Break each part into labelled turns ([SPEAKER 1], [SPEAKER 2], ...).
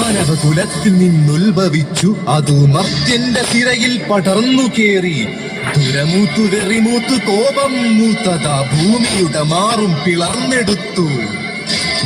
[SPEAKER 1] മാനവകുലത്തിൽ നിന്നുത്ഭവിച്ചു, അതു മർത്യന്റെ തിരയിൽ പടർന്നു കേറി. ദുരമൂത്തു വെറിമൂത്തു കോപം മൂത്തതാ ഭൂമിയുടെ മാറും പിളർന്നെടുത്തു.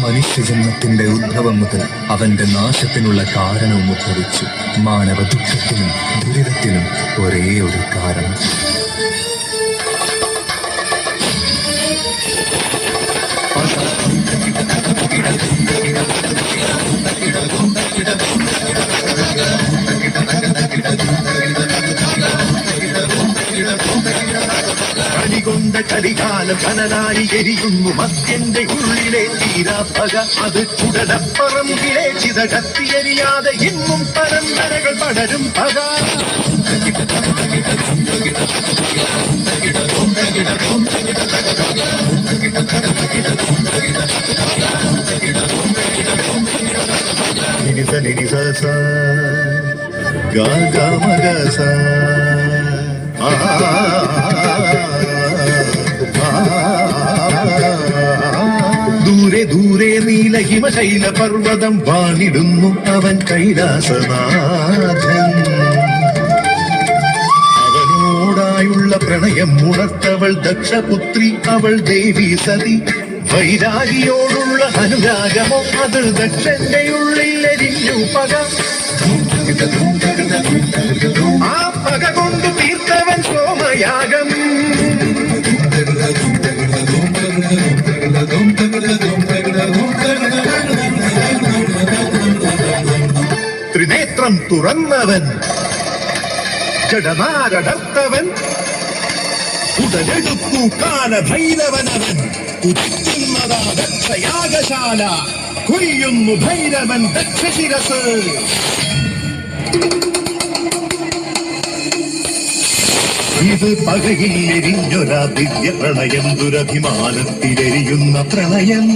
[SPEAKER 1] മനുഷ്യജന്മത്തിന്റെ ഉദ്ഭവം മുതൽ അവന്റെ നാശത്തിനുള്ള കാരണവും ഉദ്ഭവിച്ചു. മാനവ ദുഃഖത്തിനും ദുരിതത്തിനും ഒരേ ഒരു കാരണം. കൊണ്ട് കലികാലം കനലായി എരിയുന്നു മദ്യന്റെ ഉള്ളിലെ തീരാപ്പക. അത് ചുടലപ്പറമ്പിലെ ചിതകത്തിയെരിയാതെ ഇന്നും പരമ്പരകൾ പടരും പക. ദൂരെ ദൂരെ നീല ഹിമശൈല പർവ്വതം വാണിടുന്നു അവൻ കൈലാസനാഥൻ. അവനോടായുള്ള പ്രണയം ഉണർത്തവൾ ദക്ഷപുത്രി, അവൾ ദേവി സതി. വൈരാഗിയോടുള്ള അനുരാഗമോ അത് ദക്ഷന്റെ ഉള്ളിൽ എരിഞ്ഞു പക. ആ പക കൊണ്ട് തീർത്തവൻ സോമയാഗം. ത്രിനേത്രം തുറന്നവൻ, ജഡനാരടർത്തവൻ, ഉടലെടുത്തു കാലഭൈരവനവൻ. ഉദിക്കുന്നതാ ദക്ഷയാഗശാല, കൊയ്യുന്നു ഭൈരവൻ ദക്ഷശിരസ്. ഇത് പകയിൽ എരിഞ്ഞൊരാ ദിവ്യ പ്രണയം, ദുരഭിമാനത്തിലെരിയുന്ന പ്രണയം.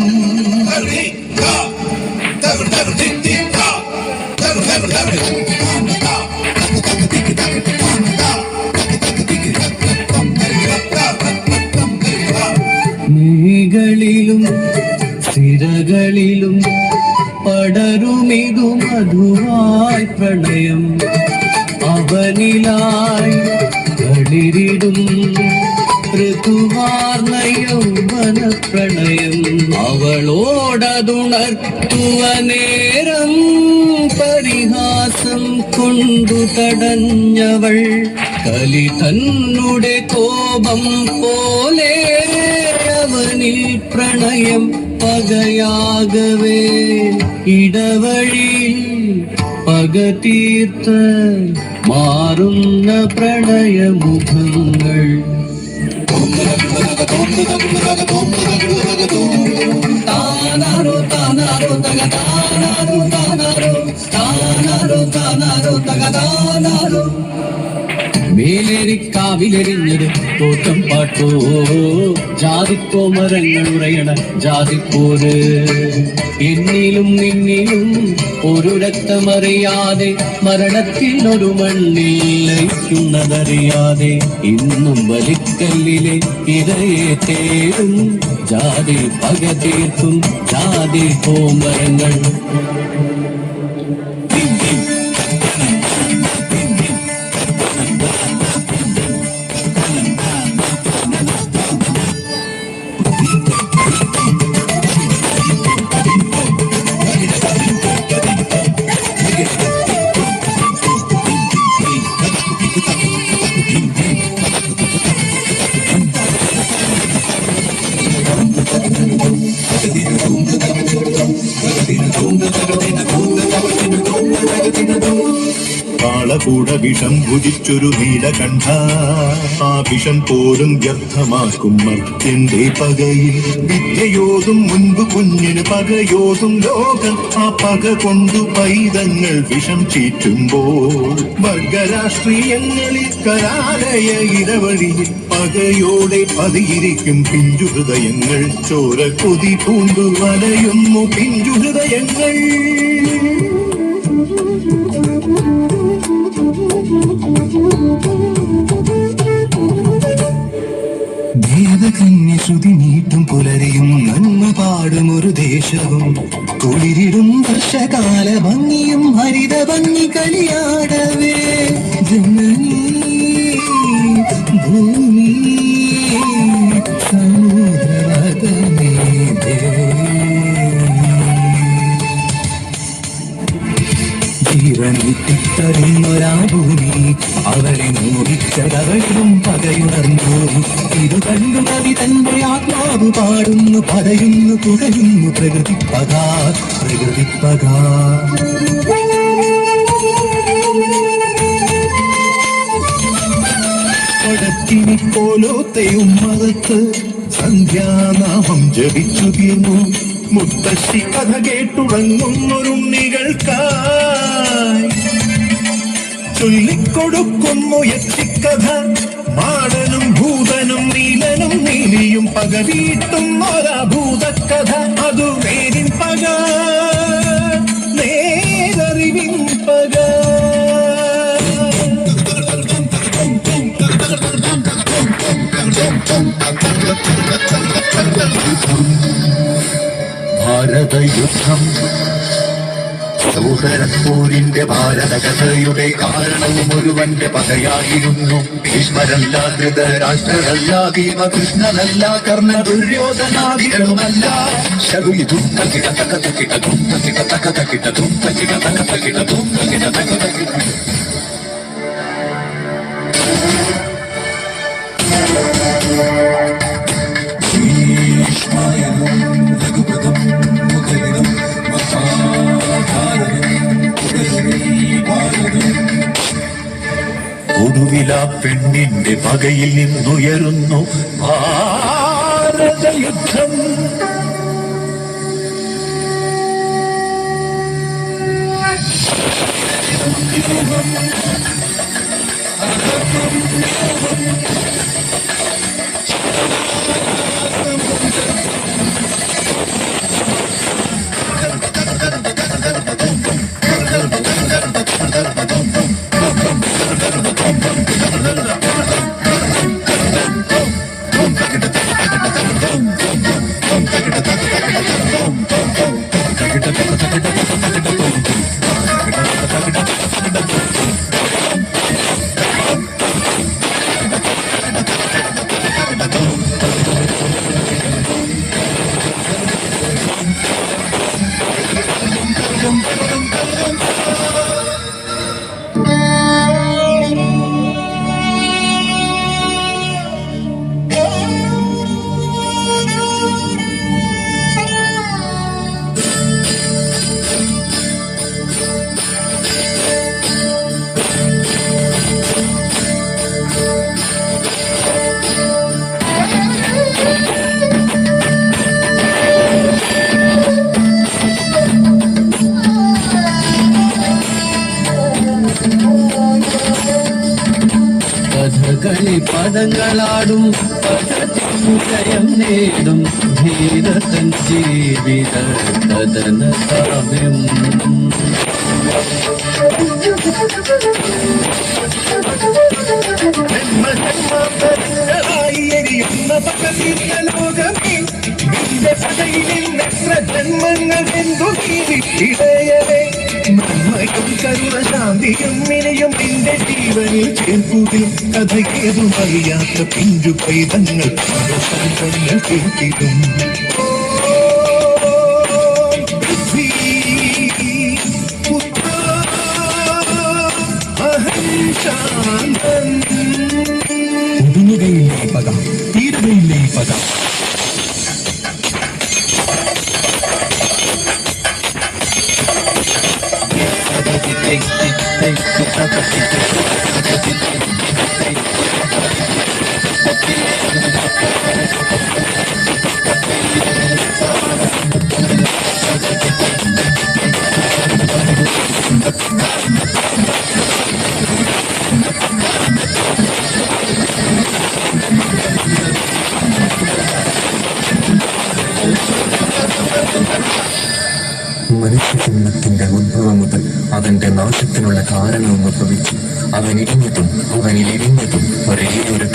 [SPEAKER 2] നീകളിലും സിരകളിലും പടരുമിതു മധുവായി പ്രണയം. അവനിലായി കളിരിടും ഋതുവാർന്ന യൗവന പ്രണയം. അവളോടതുണർത്തുവ നേരം പരിഹാസം കൊണ്ടു തടഞ്ഞവൾ. കലി തന്നുടെ കോപം പോലെ അവനിൽ പ്രണയം പകയാകവേ. ഇടവഴിയിൽ പക തീർത്ത മാറുന്ന പ്രണയമുഖങ്ങൾ. താനാരോ താനാരോ തക താനാരോ താനാരോ താനാരോ താനാരോ തക താനാരോ. മേലേരിക്കാവിലെരിഞ്ഞത് തോറ്റം പാട്ടോ, ജാതിക്കോമരങ്ങൾ ഉറയണ ജാതിപ്പോര്. എന്നിലും നിന്നിലും ഒരു രക്തമറിയാതെ, മരണത്തിൽ ഒരു മണ്ണിൽ ലയിക്കുന്നതറിയാതെ, ഇന്നും വലിക്കല്ലിലെ ഇരയെ തേടും ജാതി പക തീർക്കും ജാതി കോമരങ്ങൾ.
[SPEAKER 3] കാളകൂട വിഷം ഭുജിച്ചൊരു നീലകണ്ഠ, ആ വിഷം പോലും വ്യർത്ഥമാക്കും മർത്യന്റെ പകയിൽ. വിദ്യയോതും മുൻപ് കുഞ്ഞിന് പകയോതും ലോകം, ആ പക കൊണ്ടു പൈതങ്ങൾ വിഷം ചീറ്റുമ്പോൾ. വർഗരാഷ്ട്രീയങ്ങളിൽ കലാലയ ഇടവഴിയിൽ പകയോടെ പതിയിരിക്കും പിഞ്ചുഹൃദയങ്ങൾ. ചോര കൊതി പൂണ്ടു വലയുന്നു പിഞ്ചുഹൃദയങ്ങൾ.
[SPEAKER 1] ദേവകന്യ ശ്രുതി നീട്ടും പുലരിയും നന്മ പാടും ഒരു ദേശം.
[SPEAKER 3] വേഷവും കുളിരിടും വർഷകാല ഭംഗിയും ഹരിത ഭംഗി കളിയാടവേ ജനനീ ഭൂമി സമുദ്രവതനേ ജീവനിത്തിത്തറിഞ്ഞൊരാ ഭൂമി അവരെ മോഹിച്ചതവളും പകയുണർന്നു ഇതു കണ്ടു കവി തന്റെ ആത്മാവ് പാടുന്നു പറയുന്നു പുകയുന്നു പ്രകൃതി പകാ പ്രകൃതി പകാ പടത്തിനി പോലോത്തെയും മറത്ത് സന്ധ്യാനാമം ജപിച്ചു തീർന്നു മുത്തശ്ശി കഥ കേട്ടുറങ്ങുന്നൊരുണ്ണികൾക്കായി ചൊല്ലിക്കൊടുക്കുന്നു യക്ഷിക്കഥ മാടനും ഭൂതനും നീലനും നീലിയും പക വീട്ടും ഒരാഭൂതക്കഥ അതു നേരിൻ പക നേരറിവിൻ പക ഭാരതയുദ്ധം സൗഹരപ്പോരിന്റെ ഭാരതകഥയുടെ കാരണവും ഒരുവന്റെ പകയായിരുന്നു ഭീഷ്മരല്ല ധൃതരാഷ്ട്രരല്ല ഭീമകൃഷ്ണനല്ല കർണ ദുര്യോധനാദികളുമല്ല ശകുനി ധുണ്ട കിട തക തകിട ധുണ്ട കിട തക തകിട ധുണ്ട കിട തക തകിട ധുണ്ട കിട തക തകിട ഒടുവില പെണ്ണിന്റെ പകയിൽ നിന്നുയരുന്നു ഭാരതയുദ്ധം
[SPEAKER 2] കഥകളി പദങ്ങളാടും പദത്തിനുദയം നേടും ധീരതൻ ജീവിത കഥന കാവ്യം
[SPEAKER 3] ലോകമേ നിന്റെ പകയിലെത്ര ജന്മങ്ങൾ എന്തു നീതിടയവേ നന്മയും കരുണ ശാന്തിയും നിലയും നിന്റെ ജീവനിൽ ചേർക്കുകയും കഥയേതും അറിയാത്ത പിഞ്ചു പൈതങ്ങൾ സംഘങ്ങൾ കേട്ടിടും ഒതുങ്ങുകയില്ലേ പക തീരുകയില്ലേ പക മനുഷ്യജന്മത്തിന്റെ ഉദ്ഭവം മുതൽ അവന്റെ നാശത്തിനുള്ള കാരണവും ഉദ്ഭവിച്ചു അവനിരിഞ്ഞതും അവനിലിരിഞ്ഞതും ഒരേ ഒരു